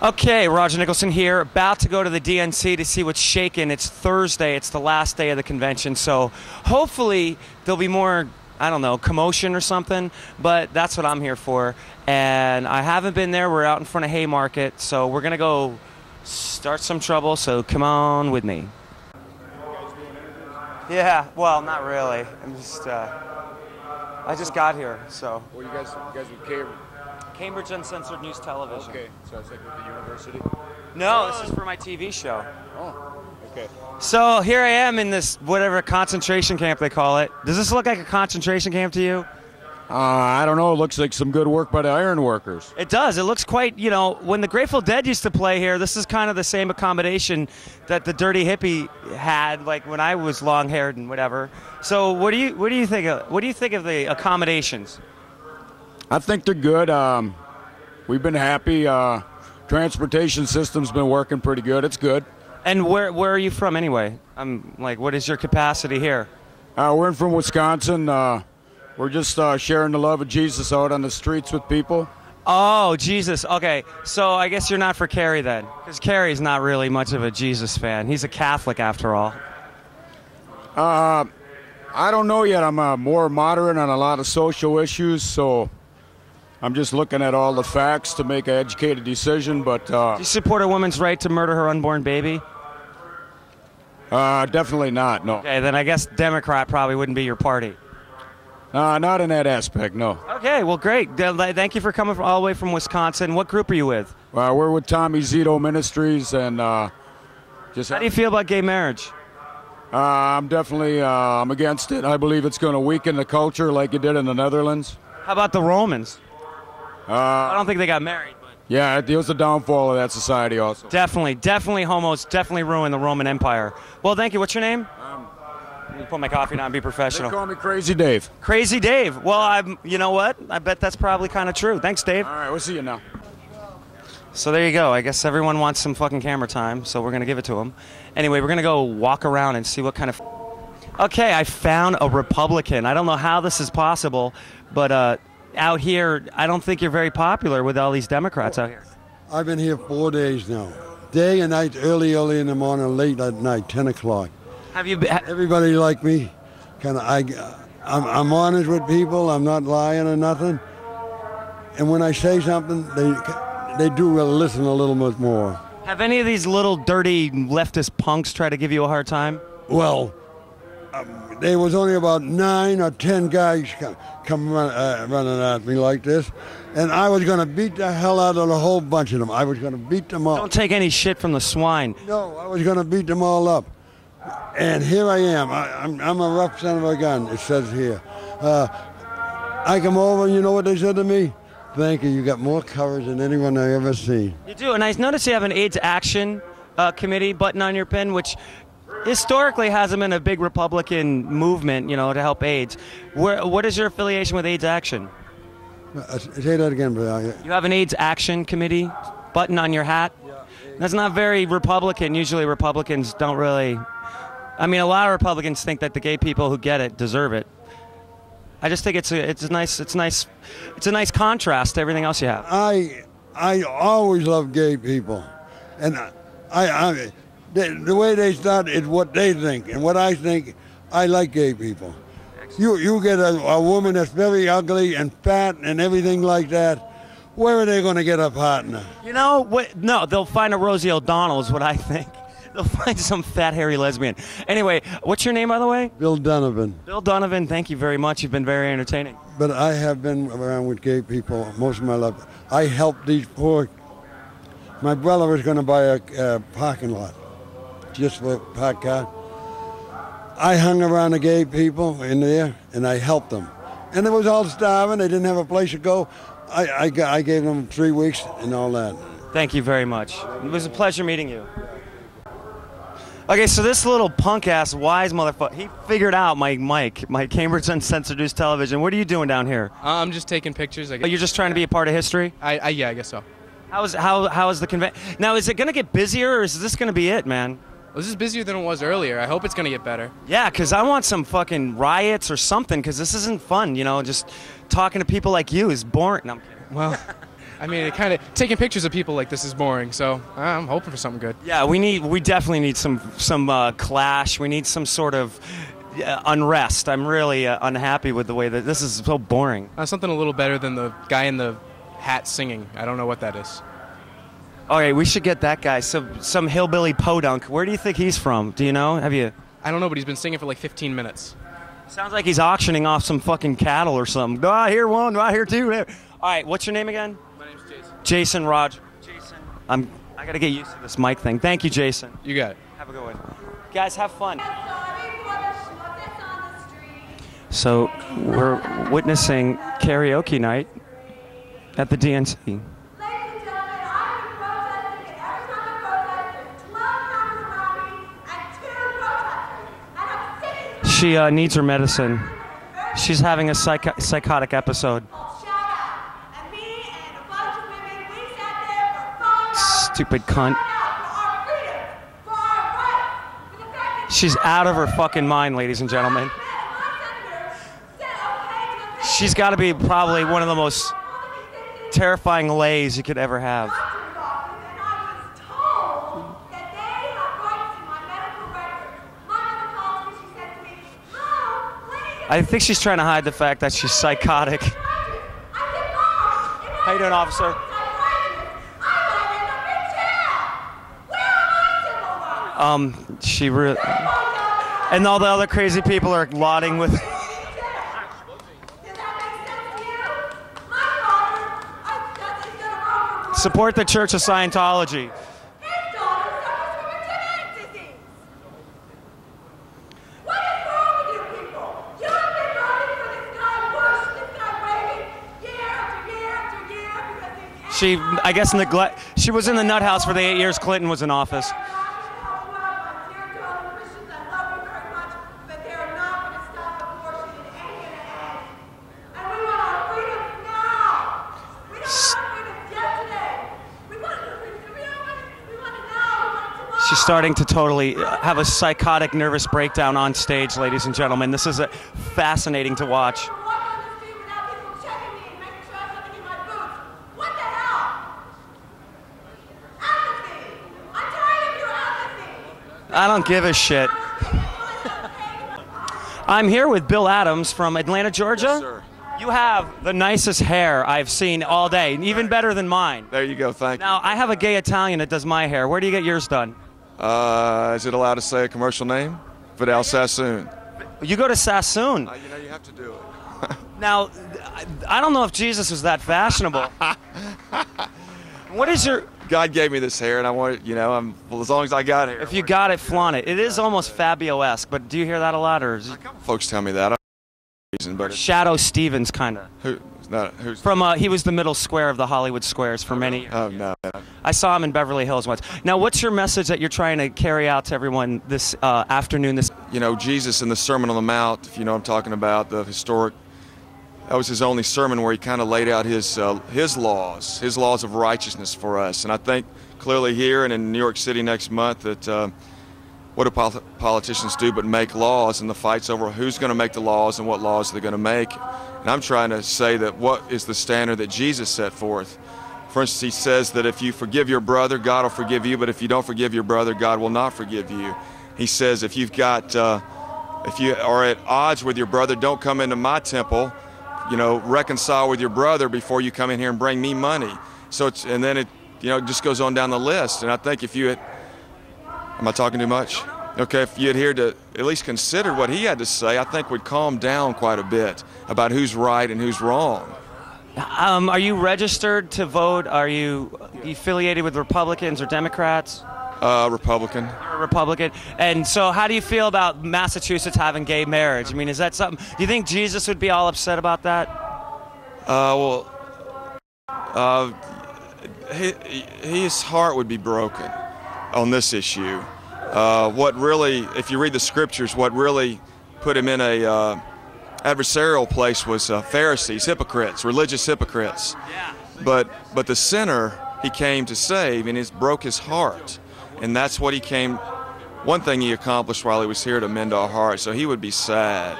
Okay, Roger Nicholson here, about to go to the DNC to see what's shaking. It's Thursday, it's the last day of the convention, so hopefully there'll be more, I don't know, commotion or something, but that's what I'm here for. And I haven't been there, we're out in front of Haymarket, so we're going to go start some trouble, so come on with me. Yeah, well, not really. I'm just, I just got here, so. Well, you guys with Cambridge. Cambridge Uncensored News Television. Okay, so it's like with the university? No, this is for my TV show. Oh, okay. So here I am in this, whatever concentration camp they call it. Does this look like a concentration camp to you? I don't know. It looks like some good work by the iron workers. It does. It looks quite, you know, when the Grateful Dead used to play here, this is kind of the same accommodation that the Dirty Hippie had, like when I was long-haired and whatever. So what do you think of the accommodations? I think they're good. We've been happy. Transportation system's been working pretty good. It's good. And where are you from anyway? What is your capacity here? We're from Wisconsin. We're just sharing the love of Jesus out on the streets with people. Oh, Jesus. Okay, so I guess you're not for Kerry then, because Kerry's not really much of a Jesus fan. He's a Catholic after all. I don't know yet. I'm more moderate on a lot of social issues, so I'm just looking at all the facts to make an educated decision. But do you support a woman's right to murder her unborn baby? Definitely not, no. Okay, then I guess Democrat probably wouldn't be your party. Not in that aspect, no. Okay, well, great. Thank you for coming all the way from Wisconsin. What group are you with? We're with Tommy Zito Ministries, and just. How do you feel about gay marriage? I'm definitely I'm against it. I believe it's going to weaken the culture like it did in the Netherlands. How about the Romans? I don't think they got married. But yeah, it was the downfall of that society also. Definitely homos definitely ruined the Roman Empire. Well, thank you. What's your name? Let me put my coffee down and be professional. They call me Crazy Dave. Crazy Dave. Well, you know what? I bet that's probably kind of true. Thanks, Dave. All right, we'll see you now. So there you go. I guess everyone wants some fucking camera time, so we're going to give it to them. Anyway, we're going to go walk around and see what kind of... Okay, I found a Republican. I don't know how this is possible, but out here, I don't think you're very popular with all these Democrats out here. I've been here 4 days now. Day and night, early in the morning, late at night, 10 o'clock. Have you been... Everybody like me. I'm honest with people. I'm not lying or nothing. And when I say something, they do listen a little bit more. Have any of these little dirty leftist punks try to give you a hard time? Well, there was only about 9 or 10 guys come running at me like this, and I was going to beat the hell out of the whole bunch of them. I was going to beat them up. Don't take any shit from the swine. No, I was going to beat them all up. And here I am. I'm a rough son of a gun, it says here. I come over, and you know what they said to me? Thank you. You got more courage than anyone I've ever seen. You do, and I noticed you have an AIDS Action Committee button on your pin, which historically hasn't been a big Republican movement, you know, to help AIDS. What is your affiliation with AIDS Action? Say that again, brother. You have an AIDS Action Committee button on your hat? Yeah. That's not very Republican. Usually Republicans don't really... I mean, a lot of Republicans think that the gay people who get it deserve it. I just think it's a nice contrast to everything else you have. I always love gay people, and the way they start is what they think, and what I think. I like gay people. You get a woman that's very ugly and fat and everything like that. Where are they going to get a partner? You know what? No, they'll find a Rosie O'Donnell is what I think. They'll find some fat, hairy lesbian. Anyway, what's your name, by the way? Bill Donovan. Bill Donovan, thank you very much. You've been very entertaining. But I have been around with gay people most of my life. I helped these poor... My brother was going to buy a parking lot just for a park car. I hung around the gay people in there, and I helped them. And they was all starving. They didn't have a place to go. I gave them 3 weeks and all that. Thank you very much. It was a pleasure meeting you. Okay, so this little punk-ass wise motherfucker, he figured out my mic, my Cambridge Uncensored News Television. What are you doing down here? I'm just taking pictures. Oh, you're just trying to be a part of history? Yeah, I guess so. How is the convention? Now, is it going to get busier, or is this going to be it, man? Well, this is busier than it was earlier. I hope it's going to get better. Yeah, because I want some fucking riots or something, because this isn't fun, you know, just talking to people like you is boring. No, I'm kidding. Well, I mean, it kind of taking pictures of people like this is boring. So I'm hoping for something good. Yeah, we definitely need some clash. We need some sort of unrest. I'm really unhappy with the way that this is so boring. Something a little better than the guy in the hat singing. I don't know what that is. All right, we should get that guy. Some hillbilly podunk. Where do you think he's from? Do you know? Have you? I don't know, but he's been singing for like 15 minutes. Sounds like he's auctioning off some fucking cattle or something. Oh, I hear one. I hear two. All right, what's your name again? My name's Jason. Jason Roger. Jason. I got to get used to this mic thing. Thank you, Jason. You got it. Have a good one. Guys, have fun. So we're witnessing karaoke night at the DNC. She needs her medicine. She's having a psychotic episode. Stupid cunt. She's out of her fucking mind, ladies and gentlemen. She's got to be probably one of the most terrifying lays you could ever have. I think she's trying to hide the fact that she's psychotic. How you doing, officer? She really... And all the other crazy people are lauding with... Support the Church of Scientology. She, I guess, she was in the nut house for the 8 years Clinton was in office. She's starting to totally have a psychotic nervous breakdown on stage, ladies and gentlemen. This is fascinating to watch. I don't give a shit. I'm here with Bill Adams from Atlanta, Georgia. Yes, sir. You have the nicest hair I've seen all day, even better than mine. There you go, thank you. Now, I have a gay Italian that does my hair. Where do you get yours done? Is it allowed to say a commercial name? Vidal Sassoon. You go to Sassoon. You know, you have to do it. Now, I don't know if Jesus was that fashionable. What is your... God gave me this hair, and I want it, you know, well, as long as I got hair. If you got it, flaunt it. It is almost Fabio-esque, but do you hear that a lot? Or is it... A couple folks tell me that. I don't know the reason, but Shadow Stevens, kind of. Who's from he was the middle square of the Hollywood Squares for many years. Oh, no. I saw him in Beverly Hills once. Now, what's your message that you're trying to carry out to everyone this afternoon? You know, Jesus in the Sermon on the Mount, if you know what I'm talking about, the historic, that was his only sermon where he kind of laid out his laws of righteousness for us. And I think clearly here and in New York City next month that what do politicians do but make laws, and the fight's over who's going to make the laws and what laws they're going to make. And I'm trying to say that what is the standard that Jesus set forth. For instance, he says that if you forgive your brother, God will forgive you, but if you don't forgive your brother, God will not forgive you. He says if you've got, if you are at odds with your brother, don't come into my temple, you know, reconcile with your brother before you come in here and bring me money. So it's, and then it, you know, it just goes on down the list. And I think if you had, am I talking too much? Okay, if you adhered to at least consider what he had to say, I think would calm down quite a bit about who's right and who's wrong. Are you registered to vote? Are you affiliated with Republicans or Democrats? Republican. You're a Republican. And so how do you feel about Massachusetts having gay marriage? I mean, is that something, do you think Jesus would be all upset about that? His heart would be broken on this issue. What really, if you read the scriptures, what really put him in a adversarial place was Pharisees, hypocrites, religious hypocrites. Yeah. But the sinner he came to save, and it broke his heart. And that's what he came, one thing he accomplished while he was here, to mend our hearts. So he would be sad.